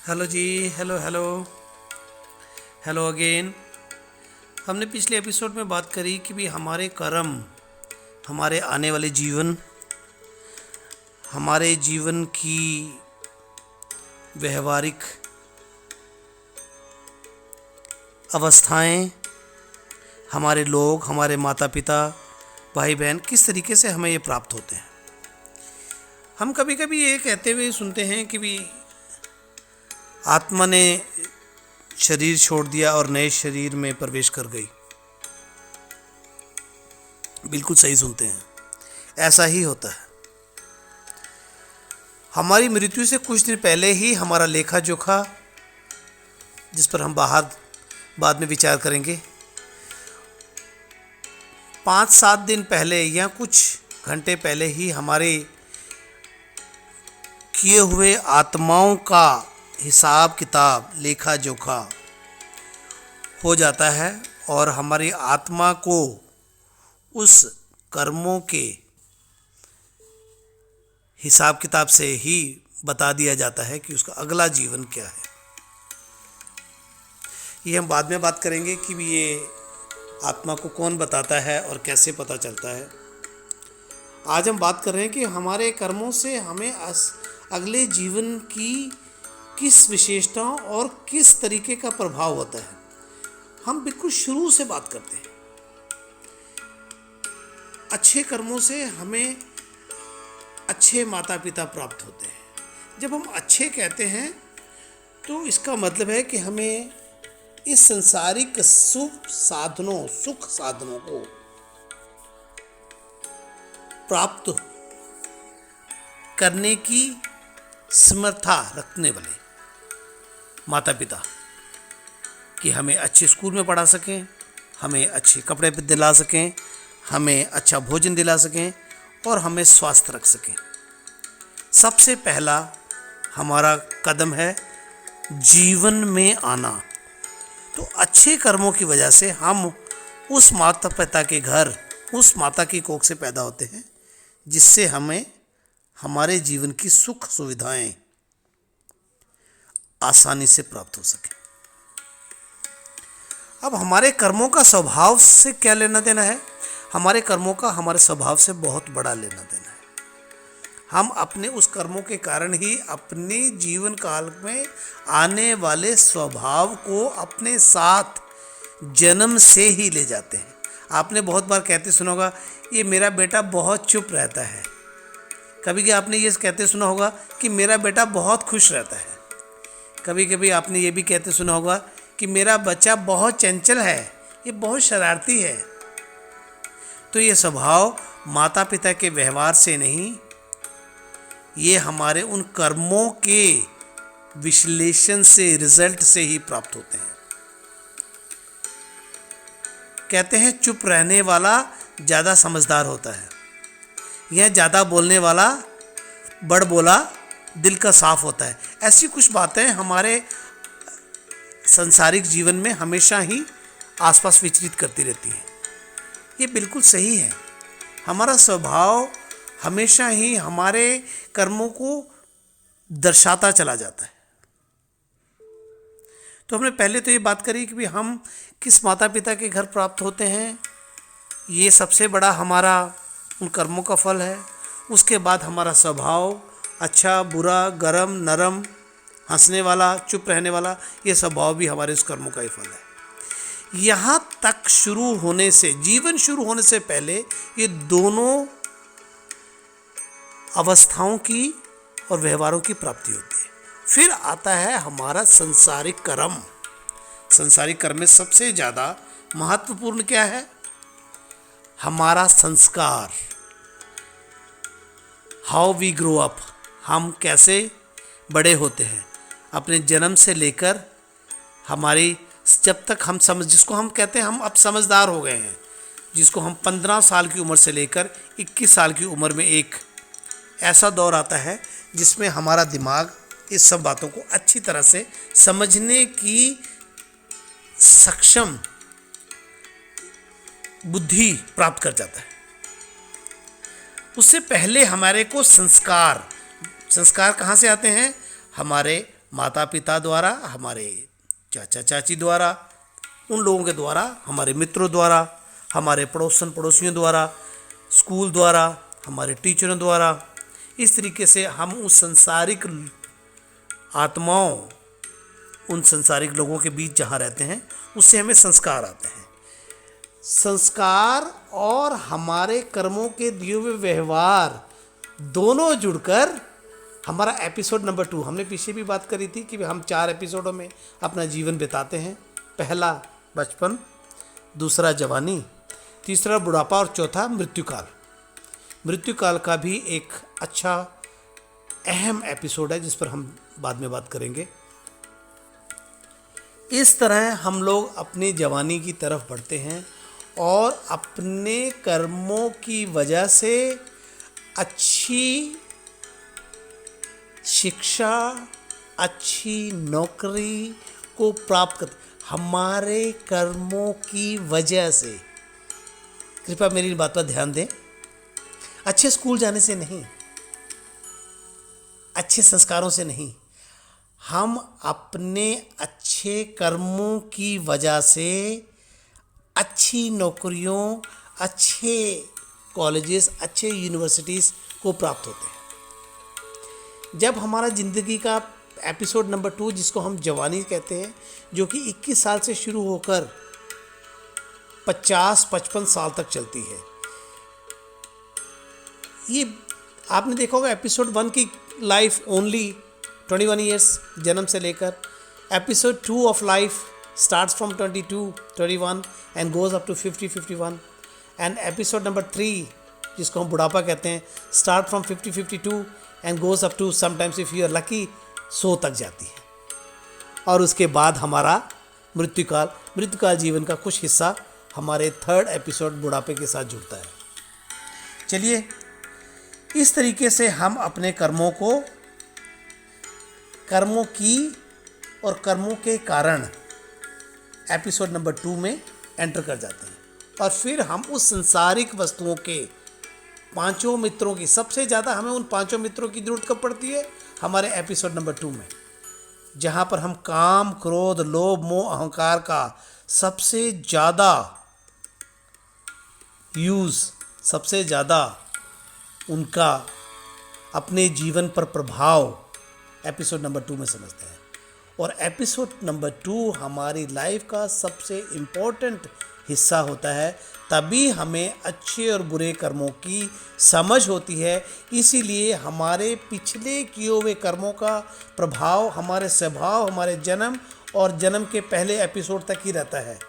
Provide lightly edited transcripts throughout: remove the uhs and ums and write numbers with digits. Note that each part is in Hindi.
हेलो जी। Hello hello hello again. हमने पिछले एपिसोड में बात करी कि भी हमारे कर्म, हमारे आने वाले जीवन, हमारे जीवन की व्यवहारिक अवस्थाएं, हमारे लोग, हमारे माता पिता, भाई बहन, किस तरीके से हमें ये प्राप्त होते हैं। हम कभी कभी ये कहते हुए सुनते हैं कि भी आत्मा ने शरीर छोड़ दिया और नए शरीर में प्रवेश कर गई। बिल्कुल सही सुनते हैं, ऐसा ही होता है। हमारी मृत्यु से कुछ दिन पहले ही हमारा लेखा जोखा, जिस पर हम बाद में विचार करेंगे, 5-7 दिन पहले या कुछ घंटे पहले ही हमारे किए हुए आत्माओं का हिसाब किताब, लेखा जोखा हो जाता है और हमारी आत्मा को उस कर्मों के हिसाब किताब से ही बता दिया जाता है कि उसका अगला जीवन क्या है। ये हम बाद में बात करेंगे कि भी ये आत्मा को कौन बताता है और कैसे पता चलता है। आज हम बात कर रहे हैं कि हमारे कर्मों से हमें अगले जीवन की किस विशेषताओं और किस तरीके का प्रभाव होता है। हम बिल्कुल शुरू से बात करते हैं। अच्छे कर्मों से हमें अच्छे माता पिता प्राप्त होते हैं। जब हम अच्छे कहते हैं तो इसका मतलब है कि हमें इस संसारिक सुख साधनों को प्राप्त करने की समर्था रखने वाले माता पिता, कि हमें अच्छे स्कूल में पढ़ा सकें, हमें अच्छे कपड़े दिला सकें, हमें अच्छा भोजन दिला सकें और हमें स्वस्थ रख सकें। सबसे पहला हमारा कदम है जीवन में आना। तो अच्छे कर्मों की वजह से हम उस माता पिता के घर, उस माता की कोख से पैदा होते हैं, जिससे हमें हमारे जीवन की सुख सुविधाएं आसानी से प्राप्त हो सके। अब हमारे कर्मों का स्वभाव से क्या लेना देना है? हमारे कर्मों का हमारे स्वभाव से बहुत बड़ा लेना देना है। हम अपने उस कर्मों के कारण ही अपने जीवन काल में आने वाले स्वभाव को अपने साथ जन्म से ही ले जाते हैं। आपने बहुत बार कहते सुना होगा, ये मेरा बेटा बहुत चुप रहता है। कभी कभी आपने ये कहते सुना होगा कि मेरा बेटा बहुत खुश रहता है। कभी कभी आपने ये भी कहते सुना होगा कि मेरा बच्चा बहुत चंचल है, ये बहुत शरारती है। तो ये स्वभाव माता पिता के व्यवहार से नहीं, ये हमारे उन कर्मों के विश्लेषण से, रिजल्ट से ही प्राप्त होते हैं। कहते हैं चुप रहने वाला ज़्यादा समझदार होता है, यह ज़्यादा बोलने वाला बड़ बोला दिल का साफ होता है। ऐसी कुछ बातें हमारे सांसारिक जीवन में हमेशा ही आसपास विचरित करती रहती हैं। ये बिल्कुल सही है। हमारा स्वभाव हमेशा ही हमारे कर्मों को दर्शाता चला जाता है। तो हमने पहले तो ये बात करी कि भी हम किस माता पिता के घर प्राप्त होते हैं, ये सबसे बड़ा हमारा उन कर्मों का फल है। उसके बाद हमारा स्वभाव, अच्छा बुरा, गरम नरम, हंसने वाला, चुप रहने वाला, ये स्वभाव भी हमारे उस कर्मों का ही फल है। यहाँ तक शुरू होने से, जीवन शुरू होने से पहले ये दोनों अवस्थाओं की और व्यवहारों की प्राप्ति होती है। फिर आता है हमारा संसारिक कर्म। संसारिक कर्म में सबसे ज़्यादा महत्वपूर्ण क्या है? हमारा संस्कार, हाउ वी ग्रो अप, हम कैसे बड़े होते हैं। अपने जन्म से लेकर हमारी, जब तक हम जिसको हम कहते हैं हम अब समझदार हो गए हैं, जिसको हम 15 साल की उम्र से लेकर 21 साल की उम्र में एक ऐसा दौर आता है जिसमें हमारा दिमाग इस सब बातों को अच्छी तरह से समझने की सक्षम बुद्धि प्राप्त कर जाता है। उससे पहले हमारे को संस्कार कहाँ से आते हैं? हमारे माता पिता द्वारा, हमारे चाचा चाची द्वारा, उन लोगों के द्वारा, हमारे मित्रों द्वारा, हमारे पड़ोसियों द्वारा, स्कूल द्वारा, हमारे टीचरों द्वारा। इस तरीके से हम उस संसारिक आत्माओं, उन संसारिक लोगों के बीच जहाँ रहते हैं, उससे हमें संस्कार आते हैं। संस्कार और हमारे कर्मों के दिए हुए व्यवहार दोनों जुड़कर हमारा एपिसोड नंबर 2, हमने पीछे भी बात करी थी कि हम 4 एपिसोडों में अपना जीवन बिताते हैं। पहला बचपन, दूसरा जवानी, तीसरा बुढ़ापा और चौथा मृत्युकाल। मृत्युकाल का भी एक अच्छा अहम एपिसोड है जिस पर हम बाद में बात करेंगे। इस तरह हम लोग अपनी जवानी की तरफ बढ़ते हैं और अपने कर्मों की वजह से अच्छी शिक्षा, अच्छी नौकरी को प्राप्त करते, हमारे कर्मों की वजह से। कृपया मेरी बात पर ध्यान दें। अच्छे स्कूल जाने से नहीं, अच्छे संस्कारों से नहीं, हम अपने अच्छे कर्मों की वजह से अच्छी नौकरियों, अच्छे कॉलेजेस, अच्छे यूनिवर्सिटीज़ को प्राप्त होते हैं। जब हमारा ज़िंदगी का एपिसोड नंबर 2, जिसको हम जवानी कहते हैं, जो कि 21 साल से शुरू होकर 50-55 साल तक चलती है, ये आपने देखा होगा। एपिसोड 1 की लाइफ ओनली 21 ईयर्स, जन्म से लेकर। Episode 2 of life starts from 22, 21 and goes up to 50, 51। And episode number 3, जिसको हम बुढ़ापा कहते हैं, start from 50, 52 and goes up to sometimes if you are lucky 100 तक जाती है। और उसके बाद हमारा मृत्युकाल जीवन का कुछ हिस्सा हमारे 3rd एपिसोड बुढ़ापे के साथ जुड़ता है। चलिए, इस तरीके से हम अपने कर्मों की और कर्मों के कारण एपिसोड नंबर 2 में एंटर कर जाते हैं। और फिर हम उस संसारिक वस्तुओं के 5 मित्रों की, सबसे ज़्यादा हमें उन 5 मित्रों की जरूरत कब पड़ती है? हमारे एपिसोड नंबर 2 में, जहाँ पर हम काम, क्रोध, लोभ, मोह, अहंकार का सबसे ज़्यादा यूज़, सबसे ज़्यादा उनका अपने जीवन पर प्रभाव एपिसोड नंबर 2 में समझते हैं। और एपिसोड नंबर 2 हमारी लाइफ का सबसे इम्पोर्टेंट हिस्सा होता है। तभी हमें अच्छे और बुरे कर्मों की समझ होती है। इसीलिए हमारे पिछले किए हुए कर्मों का प्रभाव हमारे स्वभाव, हमारे जन्म और जन्म के पहले एपिसोड तक ही रहता है।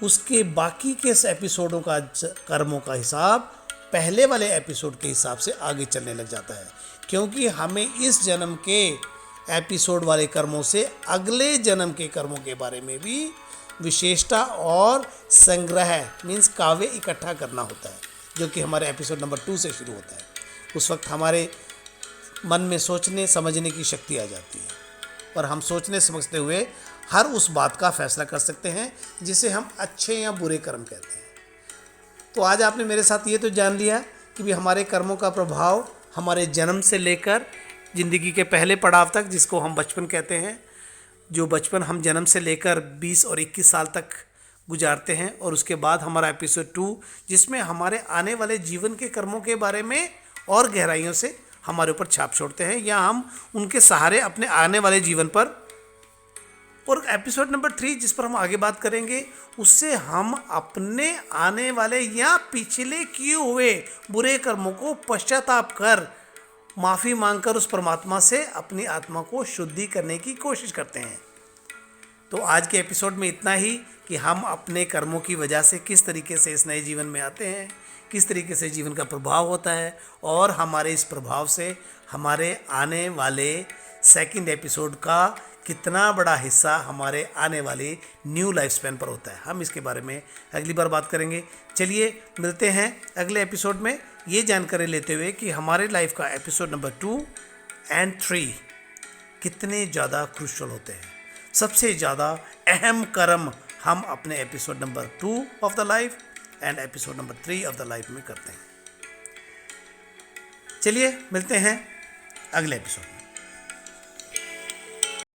उसके बाकी के एपिसोडों का कर्मों का हिसाब पहले वाले एपिसोड के हिसाब से आगे चलने लग जाता है, क्योंकि हमें इस जन्म के एपिसोड वाले कर्मों से अगले जन्म के कर्मों के बारे में भी विशेषता और संग्रह मीन्स काव्य इकट्ठा करना होता है, जो कि हमारे एपिसोड नंबर 2 से शुरू होता है। उस वक्त हमारे मन में सोचने समझने की शक्ति आ जाती है और हम सोचने समझते हुए हर उस बात का फैसला कर सकते हैं जिसे हम अच्छे या बुरे कर्म कहते हैं। तो आज आपने मेरे साथ ये तो जान लिया कि भी हमारे कर्मों का प्रभाव हमारे जन्म से लेकर ज़िंदगी के पहले पड़ाव तक, जिसको हम बचपन कहते हैं, जो बचपन हम जन्म से लेकर 20 और 21 साल तक गुजारते हैं, और उसके बाद हमारा एपिसोड 2 जिसमें हमारे आने वाले जीवन के कर्मों के बारे में और गहराइयों से हमारे ऊपर छाप छोड़ते हैं, या हम उनके सहारे अपने आने वाले जीवन पर। और एपिसोड नंबर 3 जिस पर हम आगे बात करेंगे, उससे हम अपने आने वाले या पिछले किए हुए बुरे कर्मों को पश्चाताप कर, माफ़ी मांगकर उस परमात्मा से अपनी आत्मा को शुद्धि करने की कोशिश करते हैं। तो आज के एपिसोड में इतना ही कि हम अपने कर्मों की वजह से किस तरीके से इस नए जीवन में आते हैं, किस तरीके से जीवन का प्रभाव होता है, और हमारे इस प्रभाव से हमारे आने वाले सेकंड एपिसोड का कितना बड़ा हिस्सा हमारे आने वाले न्यू लाइफ स्पैन पर होता है। हम इसके बारे में अगली बार बात करेंगे। चलिए मिलते हैं अगले एपिसोड में, ये जानकारी लेते हुए कि हमारे लाइफ का एपिसोड नंबर 2 एंड 3 कितने ज़्यादा क्रूशल होते हैं। सबसे ज़्यादा अहम कर्म हम अपने episode number 2 of the life and episode number 3 of the life में करते हैं। चलिए मिलते हैं अगले एपिसोड में।